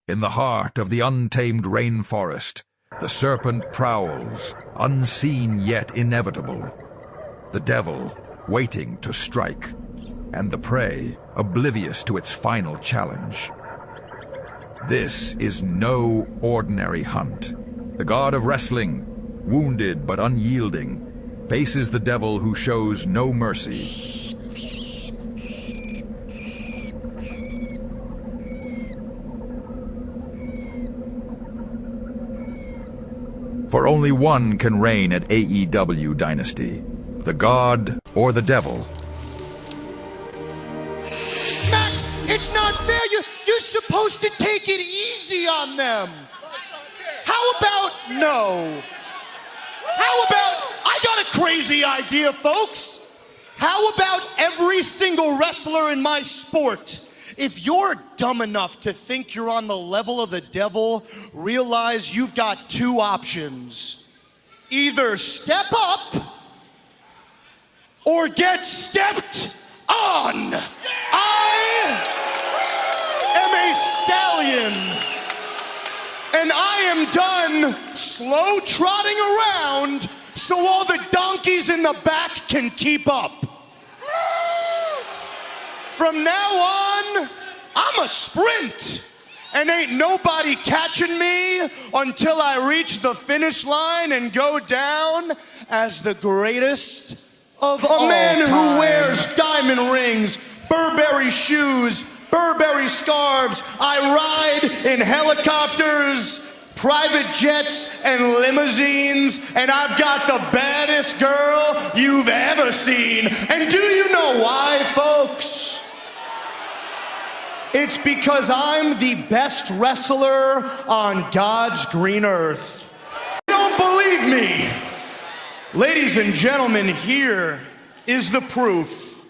In the heart of the untamed rainforest, the serpent prowls, unseen yet inevitable. The devil, waiting to strike, and the prey, oblivious to its final challenge. This is no ordinary hunt. The god of wrestling, wounded but unyielding, faces the devil who shows no mercy. For only one can reign at AEW Dynasty, the god or the devil. Max, it's not fair. You're supposed to take it easy on them. How about no? How about, I got a crazy idea, folks. How about every single wrestler in my sport? If you're dumb enough to think you're on the level of the devil, realize you've got two options. Either step up or get stepped on. I am a stallion, and I am done slow trotting around so all the donkeys in the back can keep up. From now on, I'm a sprint, and ain't nobody catching me until I reach the finish line and go down as the greatest of all time. A man who wears diamond rings, Burberry shoes, Burberry scarves. I ride in helicopters, private jets, and limousines, and I've got the baddest girl you've ever seen. And do you know why, folks? It's because I'm the best wrestler on God's green earth. You don't believe me? Ladies and gentlemen, here is the proof.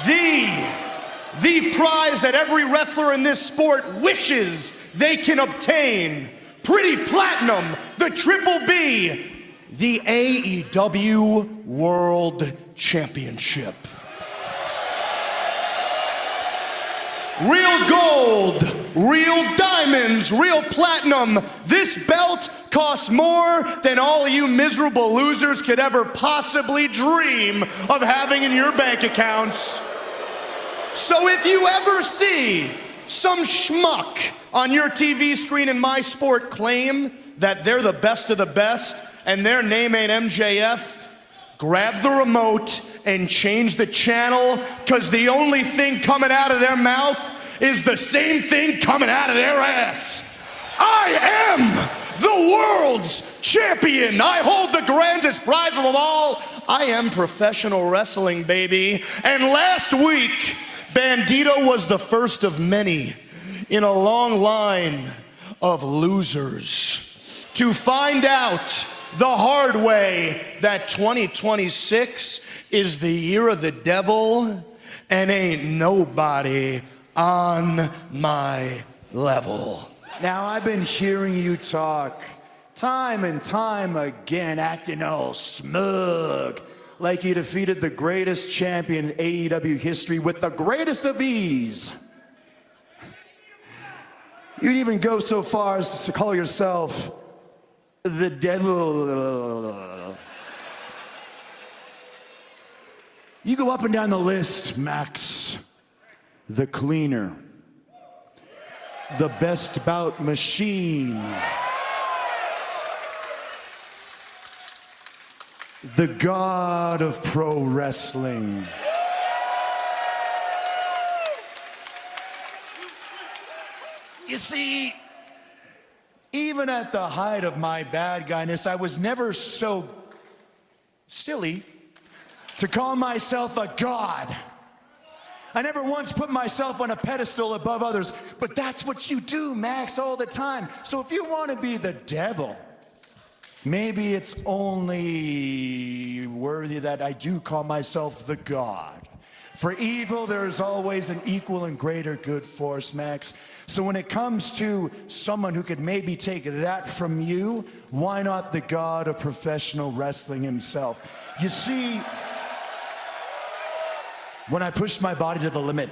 The prize that every wrestler in this sport wishes they can obtain. Pretty Platinum, the Triple B, the AEW World Championship. Real gold, real diamonds, real platinum. This belt costs more than all you miserable losers could ever possibly dream of having in your bank accounts. So if you ever see some schmuck on your TV screen in my sport claim that they're the best of the best and their name ain't MJF, grab the remote and change the channel, because the only thing coming out of their mouth is the same thing coming out of their ass. I am the world's champion. I hold the grandest prize of them all. I am professional wrestling, baby. And last week, Bandito was the first of many in a long line of losers to find out the hard way that 2026 is the year of the devil, and ain't nobody on my level. Now, I've been hearing you talk time and time again, acting all smug, like you defeated the greatest champion in AEW history with the greatest of ease. You'd even go so far as to call yourself the devil. You go up and down the list, Max. The cleaner. The best bout machine. The god of pro wrestling. You see, even at the height of my bad guyness, I was never so silly to call myself a god. I never once put myself on a pedestal above others, but that's what you do, Max, all the time. So if you want to be the devil, maybe it's only worthy that I do call myself the god. For evil, there is always an equal and greater good force, Max. So when it comes to someone who could maybe take that from you, why not the god of professional wrestling himself? You see, when I pushed my body to the limit,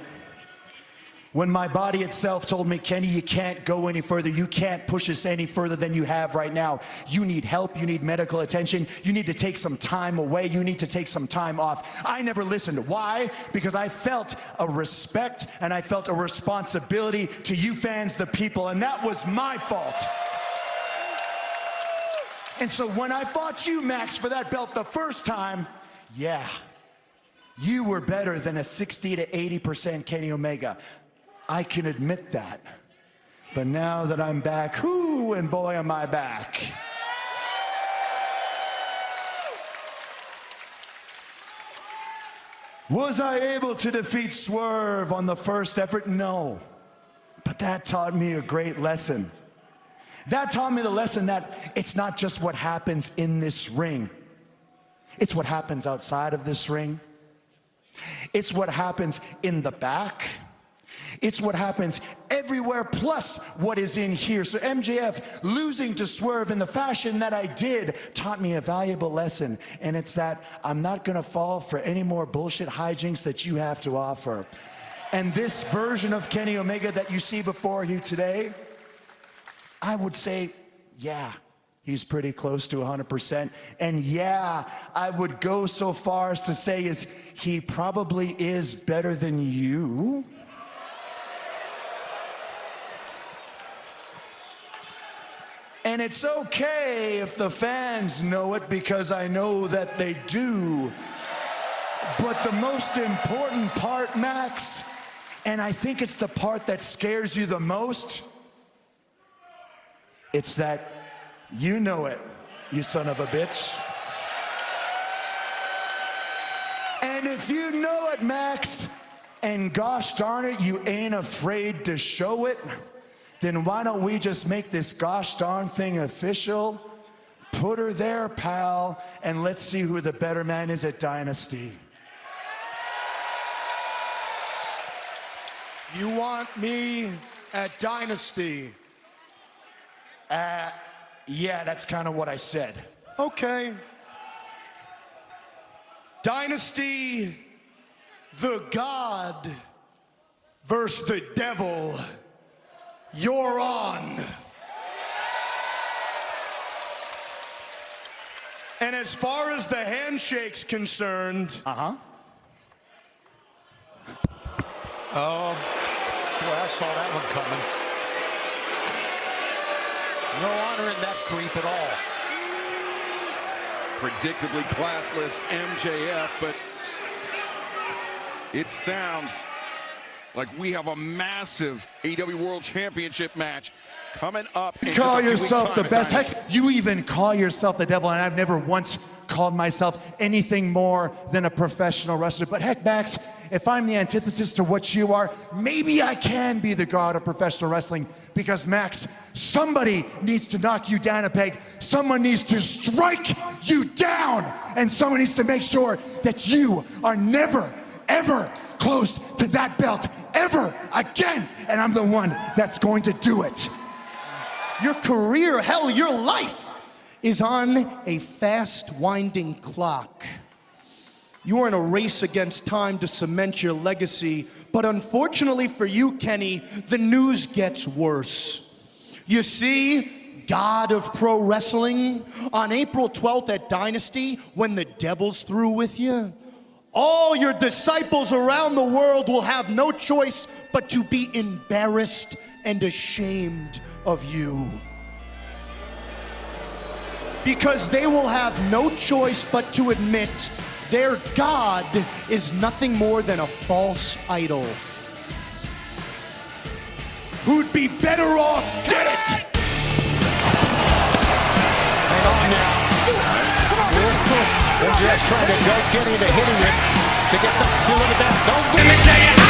When my body itself told me, Kenny, you can't go any further. You can't push us any further than you have right now. You need help. You need medical attention. You need to take some time away. You need to take some time off. I never listened. Why? Because I felt a respect and I felt a responsibility to you fans, the people, and that was my fault. And so when I fought you, Max, for that belt the first time, yeah, you were better than a 60 to 80% Kenny Omega. I can admit that. But now that I'm back, whoo, and boy am I back. Was I able to defeat Swerve on the first effort? No. But that taught me a great lesson. That taught me the lesson that it's not just what happens in this ring. It's what happens outside of this ring. It's what happens in the back. It's what happens everywhere, plus what is in here. So MJF losing to Swerve in the fashion that I did taught me a valuable lesson. And it's that I'm not gonna fall for any more bullshit hijinks that you have to offer. And this version of Kenny Omega that you see before you today, I would say, yeah, he's pretty close to 100%. And yeah, I would go so far as to say is he probably is better than you. And it's okay if the fans know it, because I know that they do. But the most important part, Max, and I think it's the part that scares you the most, it's that you know it, you son of a bitch. And if you know it, Max, and gosh darn it, you ain't afraid to show it, then why don't we just make this gosh darn thing official? Put her there, pal, and let's see who the better man is at Dynasty. You want me at Dynasty? Yeah, that's kind of what I said. Okay. Dynasty, the God versus the devil. You're on. And as far as the handshake's concerned, Oh, boy, I saw that one coming. No honor in that creep at all. Predictably classless MJF, but it sounds like we have a massive AEW World Championship match coming up. You call yourself the best. Heck, you even call yourself the devil, and I've never once called myself anything more than a professional wrestler. But heck, Max, if I'm the antithesis to what you are, maybe I can be the god of professional wrestling. Because, Max, somebody needs to knock you down a peg. Someone needs to strike you down. And someone needs to make sure that you are never, ever close to that belt ever again. And I'm the one that's going to do it. your career, hell, your life is on a fast winding clock. You are in a race against time to cement your legacy, but unfortunately for you, Kenny, the news gets worse. You see, God of Pro Wrestling, on April 12th at Dynasty, when the devil's through with you, all your disciples around the world will have no choice but to be embarrassed and ashamed of you. Because they will have no choice but to admit their God is nothing more than a false idol who'd be better off dead. Hang on now. They're just trying to go Kenny into hitting it to get the, see, look at that. Don't do it.